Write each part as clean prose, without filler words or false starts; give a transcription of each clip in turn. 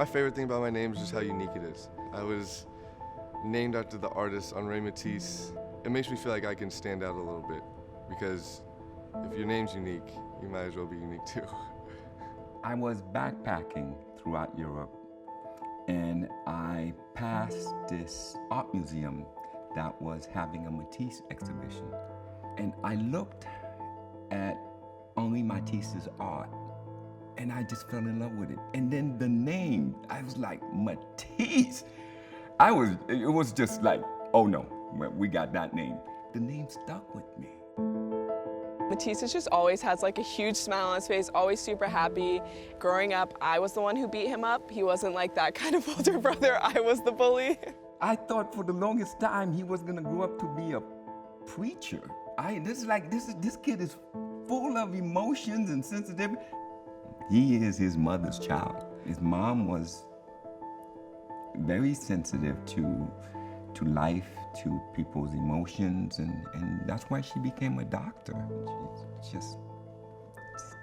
My favorite thing about my name is just how unique it is. I was named after the artist Henri Matisse. It makes me feel like I can stand out a little bit because if your name's unique, you might as well be unique too. I was backpacking throughout Europe and I passed this art museum that was having a Matisse exhibition. And I looked at Henri Matisse's art and I just fell in love with it. And then the name, I was like, Matisse. It was just like, oh no, we got that name. The name stuck with me. Matisse just always has like a huge smile on his face, always super happy. Growing up, I was the one who beat him up. He wasn't like that kind of older brother. I was the bully. I thought for the longest time he was gonna grow up to be a preacher. This kid is full of emotions and sensitivity. He is his mother's child. His mom was very sensitive to life, to people's emotions, and that's why she became a doctor. She's just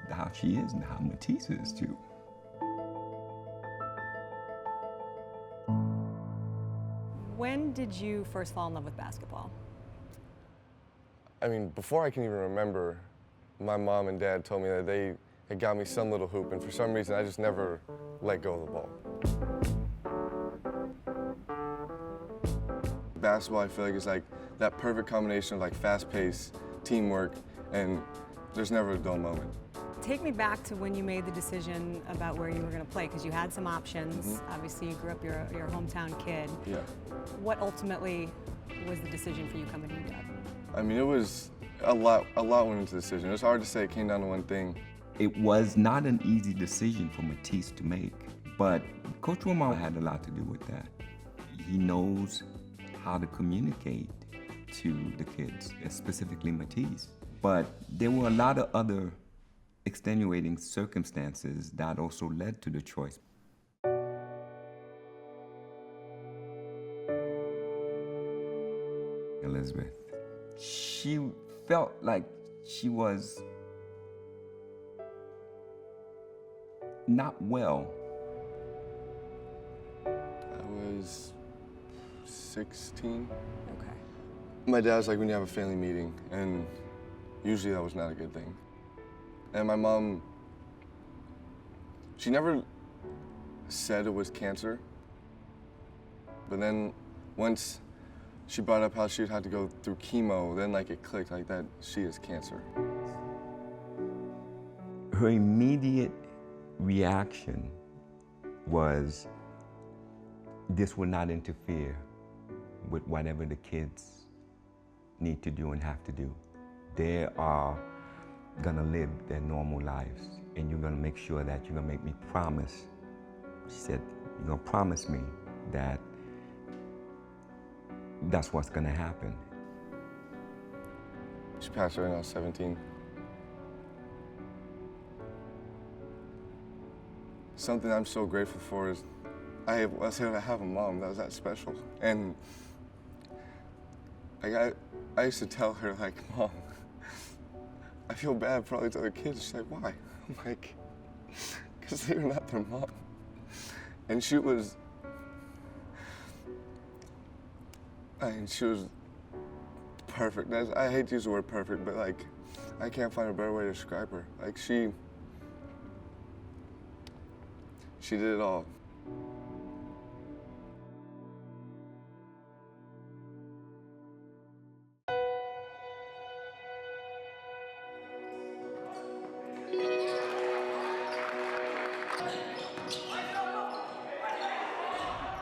how she is and how Matisse is too. When did you first fall in love with basketball? I mean, before I can even remember, my mom and dad told me that they had got me some little hoop, and for some reason I just never let go of the ball. Basketball, I feel like, is like that perfect combination of like fast pace, teamwork, and there's never a dull moment. Take me back to when you made the decision about where you were going to play, because you had some options. Obviously, you grew up, you're a hometown kid. Yeah. What ultimately was the decision for you coming to UW? I mean, it was a lot went into the decision. It was hard to say. It came down to one thing. It was not an easy decision for Matisse to make, but Coach Wilmar had a lot to do with that. He knows how to communicate to the kids, specifically Matisse. But there were a lot of other extenuating circumstances that also led to the choice. Elizabeth, she felt like she was not well. I was 16. Okay. My dad's like, when you have a family meeting, and usually that was not a good thing. And my mom, she never said it was cancer, but then once she brought up how she would have to go through chemo, then like it clicked like that, she has cancer. Her immediate reaction was, this will not interfere with whatever the kids need to do and have to do. They are gonna live their normal lives, and you're gonna make sure that you're gonna make me promise. She said, you're gonna promise me that that's what's gonna happen. She passed away when I was 17. Something I'm so grateful for is I was able to have a mom that was that special. And like I used to tell her, like, Mom, I feel bad for all these other kids. She's like, why? I'm like, because they were not their mom. And she was perfect. I hate to use the word perfect, but like, I can't find a better way to describe her. Like she did it all.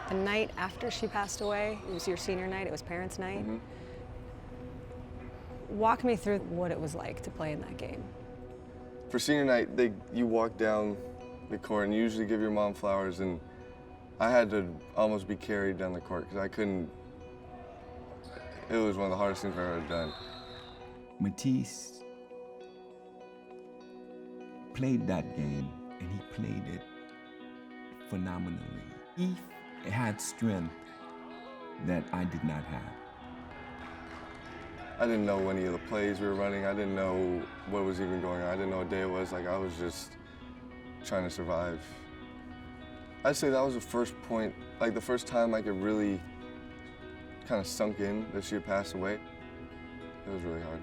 The night after she passed away, it was your senior night, it was parents' night. Walk me through what it was like to play in that game. For senior night, you walk down the court and you usually give your mom flowers, and I had to almost be carried down the court because I couldn't. It was one of the hardest things I've ever done. Matisse played that game, and he played it phenomenally. He had strength that I did not have. I didn't know any of the plays we were running. I didn't know what was even going on. I didn't know what day it was. Like, I was just trying to survive. I'd say that was the first point, like the first time I could really kind of sunk in that she had passed away. It was really hard.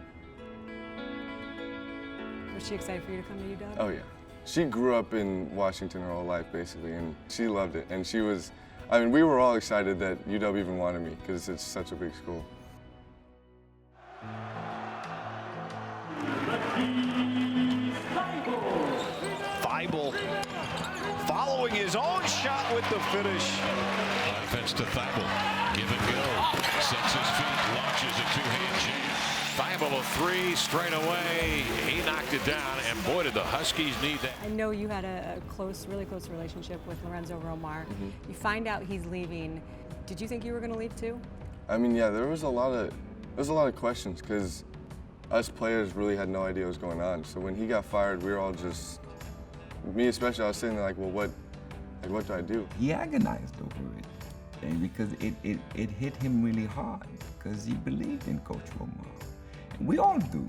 Was she excited for you to come to UW? Oh yeah. She grew up in Washington her whole life basically, and she loved it. And she was, I mean, we were all excited that UW even wanted me because it's such a big school. Thybulle following his own shot with the finish. Offense to Thybulle. Give and go. Sets his feet, launches a two-hand jam. Thybulle a three straight away. He knocked it down, and boy, did the Huskies need that. I know you had a really close relationship with Lorenzo Romar. You find out he's leaving. Did you think you were going to leave too? I mean, yeah, there was a lot of questions because us players really had no idea what was going on. So when he got fired, we were all just, me especially, I was sitting there like, well, what do I do? He agonized over it, and because it hit him really hard because he believed in Coach Romar. And we all do.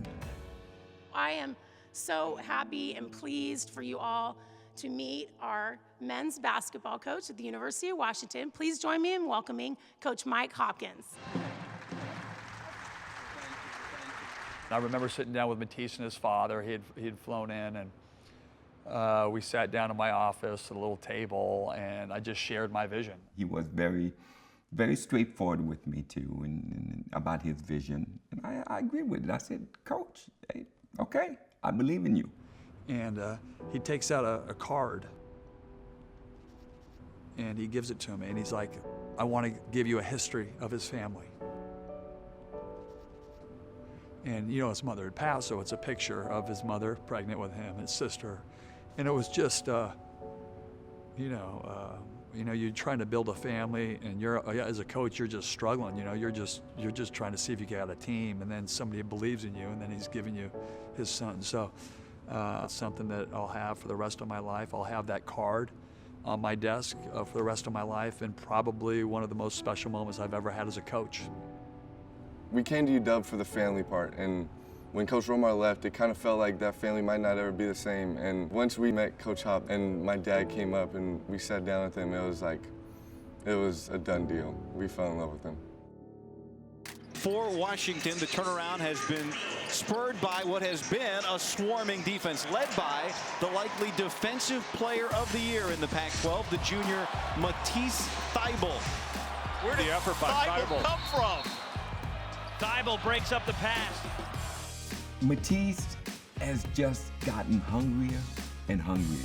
I am so happy and pleased for you all to meet our men's basketball coach at the University of Washington. Please join me in welcoming Coach Mike Hopkins. I remember sitting down with Matisse and his father. He had flown in, and we sat down in my office at a little table, and I just shared my vision. He was very, very straightforward with me too, and about his vision, and I agreed with it. I said, Coach, hey, okay, I believe in you. And he takes out a card, and he gives it to me, and he's like, I want to give you a history of his family. And you know, his mother had passed, so it's a picture of his mother pregnant with him, his sister. And it was just, you're trying to build a family, and you're, as a coach, you're just struggling. You know, you're just trying to see if you got a team, and then somebody believes in you, and then he's giving you his son. So it's something that I'll have for the rest of my life. I'll have that card on my desk for the rest of my life, and probably one of the most special moments I've ever had as a coach. We came to UW for the family part, and when Coach Romar left, it kind of felt like that family might not ever be the same. And once we met Coach Hop and my dad came up and we sat down with him, it was a done deal. We fell in love with him. For Washington, the turnaround has been spurred by what has been a swarming defense, led by the likely Defensive Player of the Year in the Pac-12, the junior Matisse Thybulle. Where did the effort by Thybulle come from? Thybulle breaks up the pass. Matisse has just gotten hungrier and hungrier.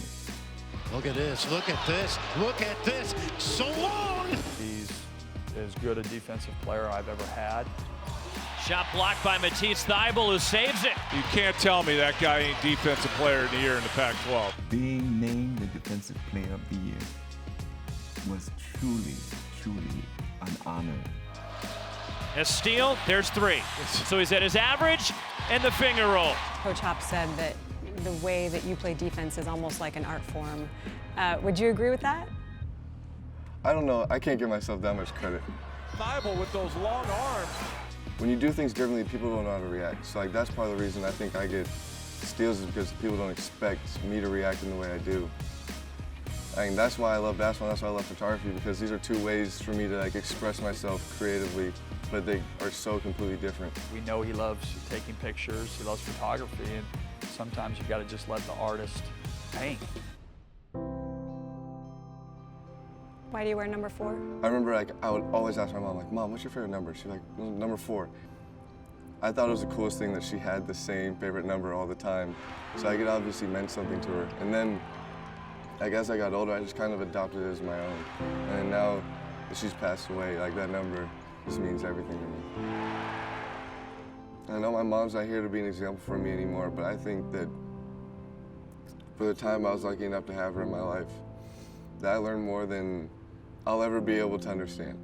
Look at this, look at this, look at this. So long! He's as good a defensive player I've ever had. Shot blocked by Matisse Thybulle, who saves it. You can't tell me that guy ain't Defensive Player of the Year in the Pac-12. Being named the Defensive Player of the Year was truly, truly an honor. A steal, there's three. So he's at his average and the finger roll. Coach Hop said that the way that you play defense is almost like an art form. Would you agree with that? I don't know, I can't give myself that much credit. Thybulle with those long arms. When you do things differently, people don't know how to react. So like that's part of the reason I think I get steals is because people don't expect me to react in the way I do. I mean, that's why I love basketball, that's why I love photography, because these are two ways for me to like express myself creatively, but they are so completely different. We know he loves taking pictures, he loves photography, and sometimes you've got to just let the artist paint. Why do you wear number 4? I remember like I would always ask my mom, like, Mom, what's your favorite number? She's like, number 4. I thought it was the coolest thing that she had the same favorite number all the time. So like, it obviously meant something to her. And then, like, as I got older, I just kind of adopted it as my own. And now that she's passed away, like that number just means everything to me. I know my mom's not here to be an example for me anymore, but I think that for the time I was lucky enough to have her in my life, that I learned more than I'll ever be able to understand.